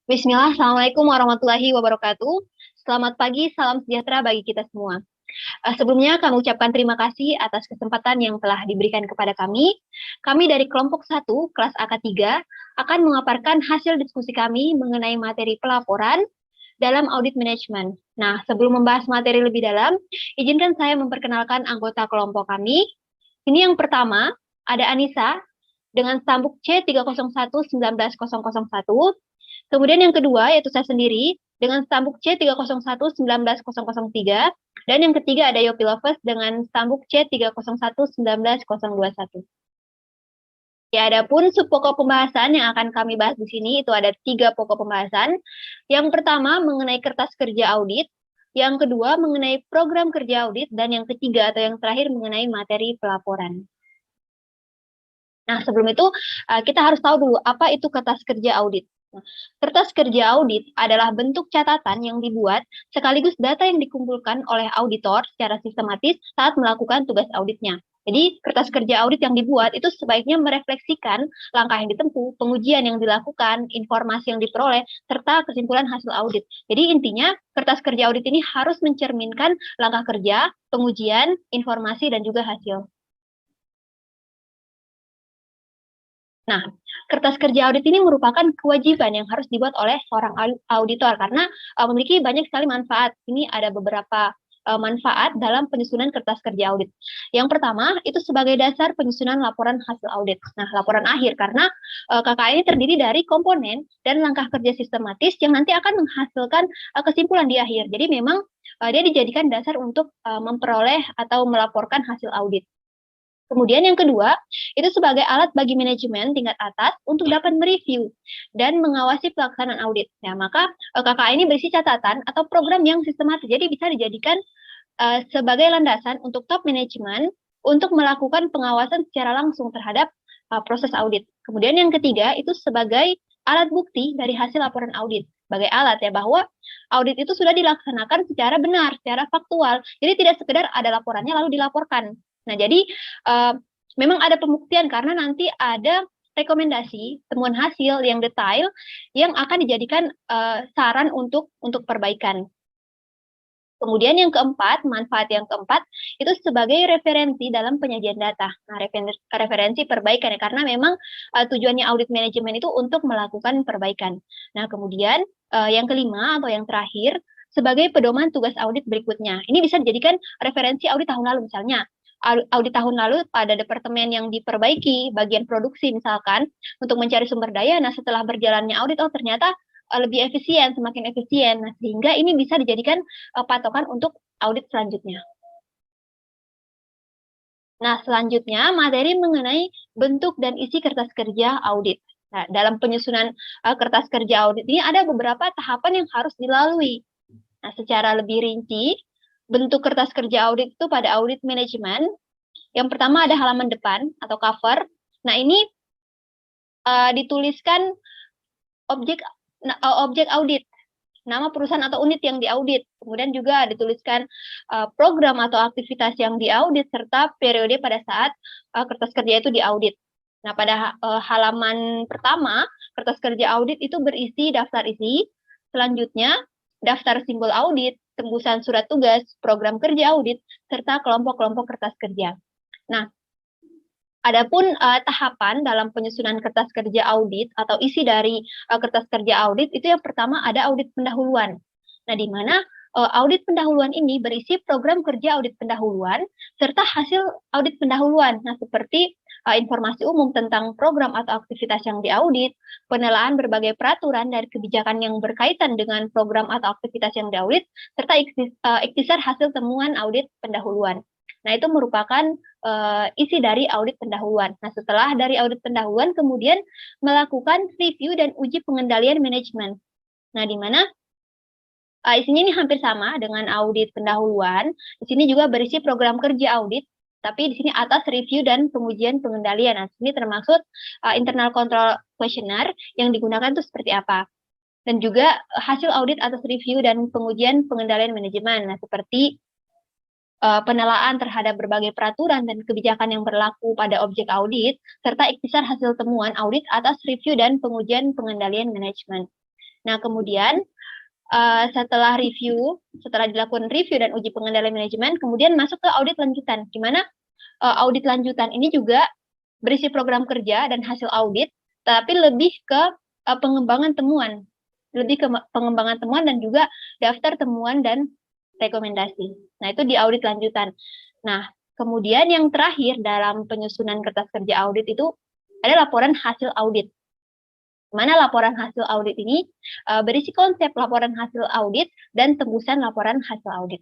Bismillah, Assalamualaikum warahmatullahi wabarakatuh. Selamat pagi, salam sejahtera bagi kita semua. Sebelumnya kami ucapkan terima kasih atas kesempatan yang telah diberikan kepada kami. Kami dari kelompok 1, kelas AK3, akan memaparkan hasil diskusi kami mengenai materi pelaporan dalam audit manajemen. Nah, sebelum membahas materi lebih dalam, izinkan saya memperkenalkan anggota kelompok kami. Ini yang pertama, ada Anissa dengan stambuk C301-19001. Kemudian yang kedua yaitu saya sendiri dengan stambuk C301-19003. Dan yang ketiga ada Yopi Lovers dengan stambuk C301-19021. Ya, adapun subpokok pembahasan yang akan kami bahas di sini itu ada 3 pokok pembahasan. Yang pertama mengenai kertas kerja audit, yang kedua mengenai program kerja audit, dan yang ketiga atau yang terakhir mengenai materi pelaporan. Nah, sebelum itu kita harus tahu dulu apa itu kertas kerja audit. Nah, kertas kerja audit adalah bentuk catatan yang dibuat sekaligus data yang dikumpulkan oleh auditor secara sistematis saat melakukan tugas auditnya. Jadi, kertas kerja audit yang dibuat itu sebaiknya merefleksikan langkah yang ditempuh, pengujian yang dilakukan, informasi yang diperoleh, serta kesimpulan hasil audit. Jadi, intinya kertas kerja audit ini harus mencerminkan langkah kerja, pengujian, informasi, dan juga hasil. Nah, kertas kerja audit ini merupakan kewajiban yang harus dibuat oleh seorang auditor karena memiliki banyak sekali manfaat. Ini ada beberapa manfaat dalam penyusunan kertas kerja audit. Yang pertama, itu sebagai dasar penyusunan laporan hasil audit. Nah, laporan akhir karena KKA ini terdiri dari komponen dan langkah kerja sistematis yang nanti akan menghasilkan kesimpulan di akhir. Jadi memang dia dijadikan dasar untuk memperoleh atau melaporkan hasil audit. Kemudian yang kedua, itu sebagai alat bagi manajemen tingkat atas untuk dapat mereview dan mengawasi pelaksanaan audit. Ya, maka KKA ini berisi catatan atau program yang sistematis. Jadi bisa dijadikan sebagai landasan untuk top manajemen untuk melakukan pengawasan secara langsung terhadap proses audit. Kemudian yang ketiga, itu sebagai alat bukti dari hasil laporan audit. Sebagai alat ya, bahwa audit itu sudah dilaksanakan secara benar, secara faktual. Jadi tidak sekedar ada laporannya lalu dilaporkan. Nah, jadi memang ada pembuktian karena nanti ada rekomendasi, temuan hasil yang detail yang akan dijadikan saran untuk perbaikan. Kemudian yang keempat, manfaat yang keempat, itu sebagai referensi dalam penyajian data. Nah, referensi perbaikan ya, karena memang tujuannya audit manajemen itu untuk melakukan perbaikan. Nah, kemudian yang kelima atau yang terakhir, sebagai pedoman tugas audit berikutnya. Ini bisa dijadikan referensi audit tahun lalu misalnya. Audit tahun lalu pada departemen yang diperbaiki, bagian produksi misalkan, untuk mencari sumber daya. Nah, setelah berjalannya audit, oh ternyata lebih efisien, semakin efisien. Nah, sehingga ini bisa dijadikan patokan untuk audit selanjutnya. Nah, selanjutnya materi mengenai bentuk dan isi kertas kerja audit. Nah, dalam penyusunan kertas kerja audit ini ada beberapa tahapan yang harus dilalui. Nah, secara lebih rinci, bentuk kertas kerja audit itu pada audit manajemen. Yang pertama ada halaman depan atau cover. Nah, ini dituliskan objek audit, nama perusahaan atau unit yang diaudit. Kemudian juga dituliskan program atau aktivitas yang diaudit serta periode pada saat kertas kerja itu diaudit. Nah, pada halaman pertama, kertas kerja audit itu berisi daftar isi. Selanjutnya, daftar simbol audit, tembusan surat tugas, program kerja audit, serta kelompok-kelompok kertas kerja. Nah, adapun tahapan dalam penyusunan kertas kerja audit atau isi dari kertas kerja audit itu yang pertama ada audit pendahuluan. Nah, di mana audit pendahuluan ini berisi program kerja audit pendahuluan serta hasil audit pendahuluan. Nah, seperti informasi umum tentang program atau aktivitas yang diaudit, penelaan berbagai peraturan dan kebijakan yang berkaitan dengan program atau aktivitas yang diaudit, serta ikhtisar hasil temuan audit pendahuluan. Nah, itu merupakan isi dari audit pendahuluan. Nah, setelah dari audit pendahuluan, kemudian melakukan review dan uji pengendalian manajemen. Nah, di mana isinya ini hampir sama dengan audit pendahuluan. Di sini juga berisi program kerja audit, tapi di sini atas review dan pengujian pengendalian. Nah, ini termasuk internal control questionnaire yang digunakan itu seperti apa. Dan juga hasil audit atas review dan pengujian pengendalian manajemen. Nah, seperti penelaan terhadap berbagai peraturan dan kebijakan yang berlaku pada objek audit, serta ikhtisar hasil temuan audit atas review dan pengujian pengendalian manajemen. Nah, kemudian setelah dilakukan review dan uji pengendalian manajemen, kemudian masuk ke audit lanjutan, di mana audit lanjutan ini juga berisi program kerja dan hasil audit, tapi lebih ke pengembangan temuan, dan juga daftar temuan dan rekomendasi. Nah, itu di audit lanjutan. Nah, kemudian yang terakhir dalam penyusunan kertas kerja audit itu ada laporan hasil audit. Mana laporan hasil audit ini berisi konsep laporan hasil audit dan tembusan laporan hasil audit.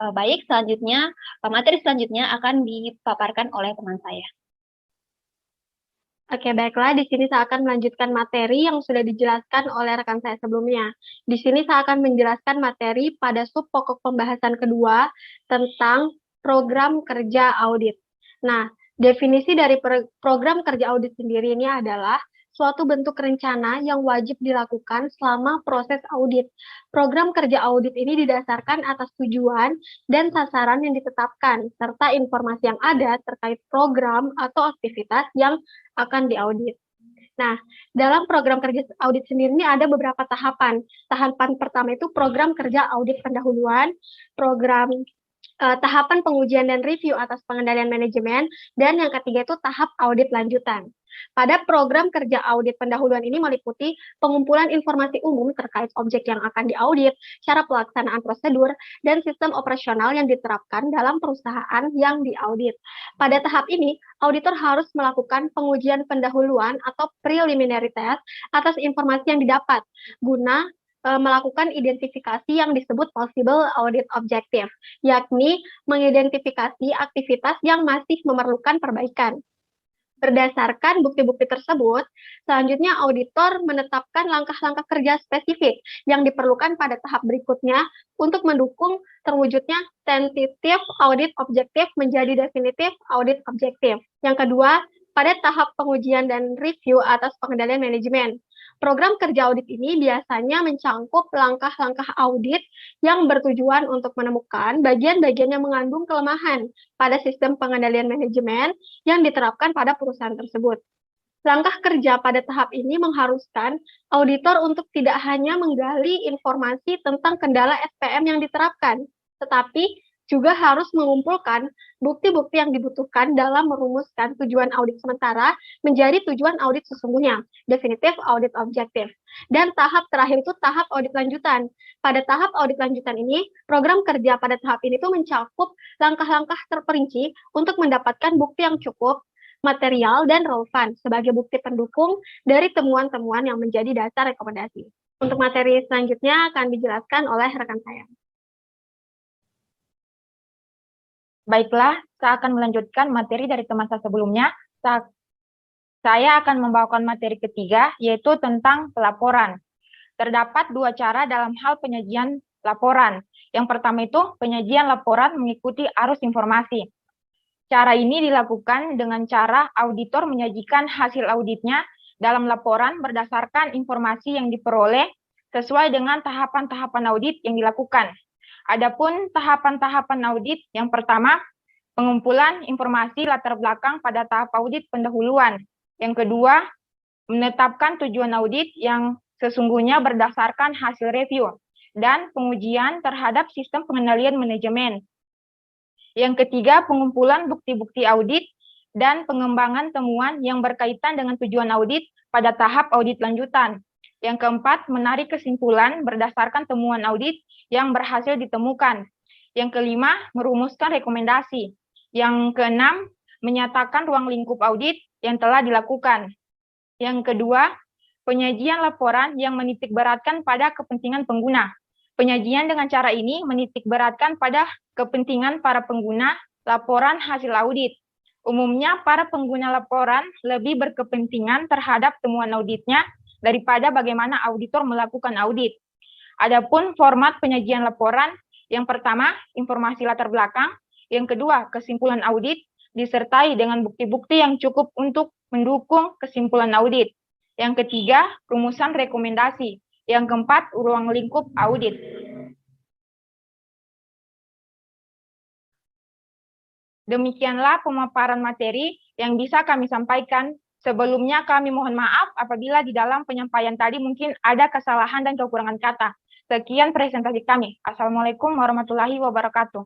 Baik, selanjutnya, materi selanjutnya akan dipaparkan oleh teman saya. Oke, baiklah. Di sini saya akan melanjutkan materi yang sudah dijelaskan oleh rekan saya sebelumnya. Di sini saya akan menjelaskan materi pada sub pokok pembahasan kedua tentang program kerja audit. Nah, definisi dari program kerja audit sendiri ini adalah suatu bentuk rencana yang wajib dilakukan selama proses audit. Program kerja audit ini didasarkan atas tujuan dan sasaran yang ditetapkan, serta informasi yang ada terkait program atau aktivitas yang akan diaudit. Nah, dalam program kerja audit sendiri ini ada beberapa tahapan. Tahapan pertama itu program kerja audit pendahuluan, program tahapan pengujian dan review atas pengendalian manajemen, dan yang ketiga itu tahap audit lanjutan. Pada program kerja audit pendahuluan ini meliputi pengumpulan informasi umum terkait objek yang akan diaudit, cara pelaksanaan prosedur, dan sistem operasional yang diterapkan dalam perusahaan yang diaudit. Pada tahap ini, auditor harus melakukan pengujian pendahuluan atau preliminary test atas informasi yang didapat, guna melakukan identifikasi yang disebut possible audit objective, yakni mengidentifikasi aktivitas yang masih memerlukan perbaikan. Berdasarkan bukti-bukti tersebut, selanjutnya auditor menetapkan langkah-langkah kerja spesifik yang diperlukan pada tahap berikutnya untuk mendukung terwujudnya tentative audit objektif menjadi definitive audit objektif. Yang kedua, pada tahap pengujian dan review atas pengendalian manajemen. Program kerja audit ini biasanya mencangkup langkah-langkah audit yang bertujuan untuk menemukan bagian-bagian yang mengandung kelemahan pada sistem pengendalian manajemen yang diterapkan pada perusahaan tersebut. Langkah kerja pada tahap ini mengharuskan auditor untuk tidak hanya menggali informasi tentang kendala SPM yang diterapkan, tetapi juga harus mengumpulkan bukti-bukti yang dibutuhkan dalam merumuskan tujuan audit sementara menjadi tujuan audit sesungguhnya, definitive audit objective. Dan tahap terakhir itu tahap audit lanjutan. Pada tahap audit lanjutan ini, program kerja pada tahap ini tuh mencakup langkah-langkah terperinci untuk mendapatkan bukti yang cukup, material, dan relevan sebagai bukti pendukung dari temuan-temuan yang menjadi dasar rekomendasi. Untuk materi selanjutnya akan dijelaskan oleh rekan saya. Baiklah, saya akan melanjutkan materi dari teman saya sebelumnya. Saya akan membawakan materi ketiga, yaitu tentang pelaporan. Terdapat dua cara dalam hal penyajian laporan. Yang pertama itu penyajian laporan mengikuti arus informasi. Cara ini dilakukan dengan cara auditor menyajikan hasil auditnya dalam laporan berdasarkan informasi yang diperoleh sesuai dengan tahapan-tahapan audit yang dilakukan. Adapun tahapan-tahapan audit, yang pertama, pengumpulan informasi latar belakang pada tahap audit pendahuluan. Yang kedua, menetapkan tujuan audit yang sesungguhnya berdasarkan hasil review dan pengujian terhadap sistem pengendalian manajemen. Yang ketiga, pengumpulan bukti-bukti audit dan pengembangan temuan yang berkaitan dengan tujuan audit pada tahap audit lanjutan. Yang keempat, menarik kesimpulan berdasarkan temuan audit yang berhasil ditemukan. Yang kelima, merumuskan rekomendasi. Yang keenam, menyatakan ruang lingkup audit yang telah dilakukan. Yang kedua, penyajian laporan yang menitikberatkan pada kepentingan pengguna. Penyajian dengan cara ini menitikberatkan pada kepentingan para pengguna laporan hasil audit. Umumnya, para pengguna laporan lebih berkepentingan terhadap temuan auditnya daripada bagaimana auditor melakukan audit. Adapun format penyajian laporan, yang pertama, informasi latar belakang, yang kedua, kesimpulan audit, disertai dengan bukti-bukti yang cukup untuk mendukung kesimpulan audit. Yang ketiga, rumusan rekomendasi. Yang keempat, ruang lingkup audit. Demikianlah pemaparan materi yang bisa kami sampaikan Sebelumnya kami mohon maaf apabila di dalam penyampaian tadi mungkin ada kesalahan dan kekurangan kata. Sekian presentasi kami. Assalamualaikum warahmatullahi wabarakatuh.